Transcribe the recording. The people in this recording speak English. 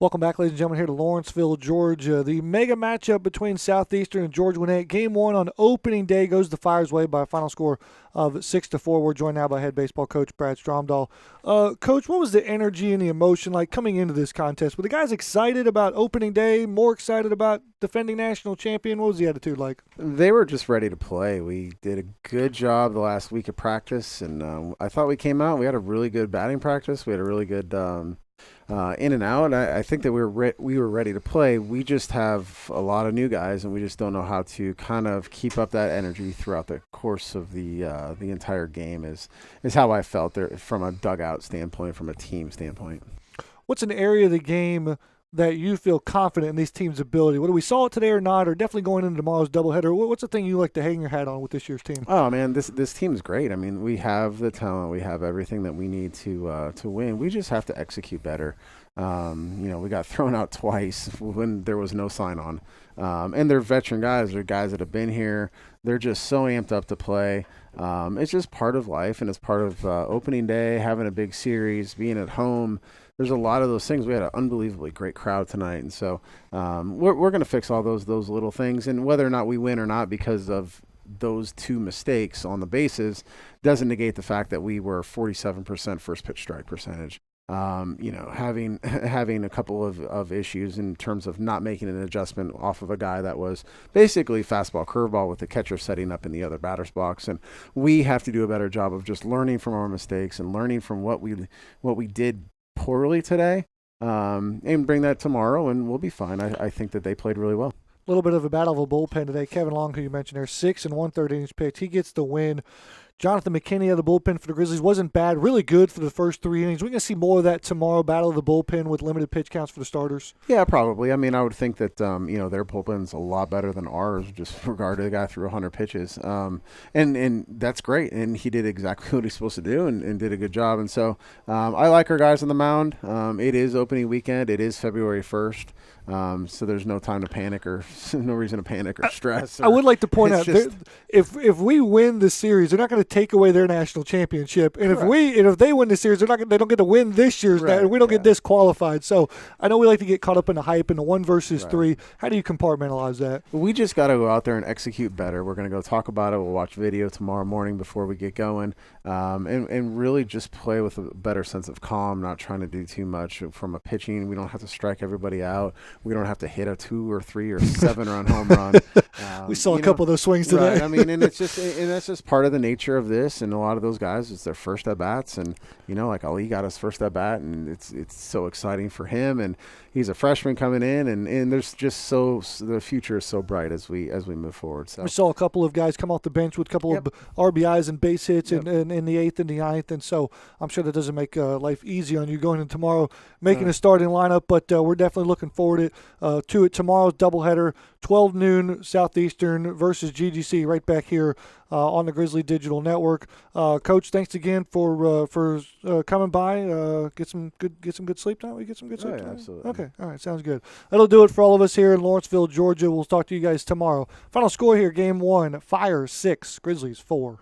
Welcome back, ladies and gentlemen, here to Lawrenceville, Georgia. The mega matchup between Southeastern and Georgia Gwinnett. Game one on opening day goes the Fire's way by a final score of 6-4. We're joined now by head baseball coach Brad Stromdahl. Coach, what was the energy and the emotion like coming into this contest? Were the guys excited about opening day, more excited about defending national champion? What was the attitude like? They were just ready to play. We did a good job the last week of practice, and I thought we came out. We had a really good batting practice. We had a really good in and out. I think that we were ready to play. We just have a lot of new guys, and we just don't know how to kind of keep up that energy throughout the course of the entire game. Is how I felt there from a dugout standpoint, from a team standpoint. What's an area of the game that you feel confident in these teams' ability? Whether we saw it today or not, or definitely going into tomorrow's doubleheader, what's the thing you like to hang your hat on with this year's team? Oh man, this team is great. I mean, we have the talent, we have everything that we need to win. We just have to execute better. We got thrown out twice when there was no sign on, and they're veteran guys. They're guys that have been here. They're just so amped up to play. It's just part of life, and it's part of opening day, having a big series, being at home. There's a lot of those things. We had an unbelievably great crowd tonight, and so we're going to fix all those little things. And whether or not we win or not because of those two mistakes on the bases doesn't negate the fact that we were 47% first pitch strike percentage. Having a couple of issues in terms of not making an adjustment off of a guy that was basically fastball curveball with the catcher setting up in the other batter's box. And we have to do a better job of just learning from our mistakes and learning from what we did poorly today, and bring that tomorrow, and we'll be fine. I think that they played really well. A little bit of a battle of a bullpen today. Kevin Long, who you mentioned there, 6 1/3 innings pitched. He gets the win. Jonathan McKinney of the bullpen for the Grizzlies wasn't bad, really good for the first 3 innings. We're going to see more of that tomorrow, battle of the bullpen with limited pitch counts for the starters. Yeah, probably. I mean, I would think that, their bullpen's a lot better than ours, just regarding the guy threw 100 pitches. And that's great. And he did exactly what he's supposed to do and did a good job. And so I like our guys on the mound. It is opening weekend. It is February 1st. So there's no time to panic or no reason to panic or stress. I would like to point out, if we win the series, they're not going to take away their national championship, and if they win the series, they don't get to win this year's. Right, we don't get disqualified. So I know we like to get caught up in the hype and the 1 versus 3. How do you compartmentalize that? We just got to go out there and execute better. We're going to go talk about it. We'll watch video tomorrow morning before we get going, and really just play with a better sense of calm. Not trying to do too much from a pitching. We don't have to strike everybody out. We don't have to hit a 2 or 3 or 7 run home run. We saw a couple of those swings today. Right. I mean, and that's just part of the nature of this. And a lot of those guys, it's their first at bats, and like Ali got his first at bat, and it's so exciting for him. And he's a freshman coming in, and there's just the future is so bright as we move forward. So we saw a couple of guys come off the bench with a couple of RBIs and base hits in the 8th and the 9th, and so I'm sure that doesn't make life easy on you going in tomorrow, making a starting lineup. But we're definitely looking forward to it. Tomorrow's doubleheader, 12 noon Southeastern versus GGC, right back here on the Grizzly Digital Network. Coach, thanks again for coming by. Get some good sleep tonight. We get some good sleep tonight. Absolutely. Okay, all right, sounds good. That'll do it for all of us here in Lawrenceville, Georgia. We'll talk to you guys tomorrow. Final score here: Game 1, Fire 6, Grizzlies 4.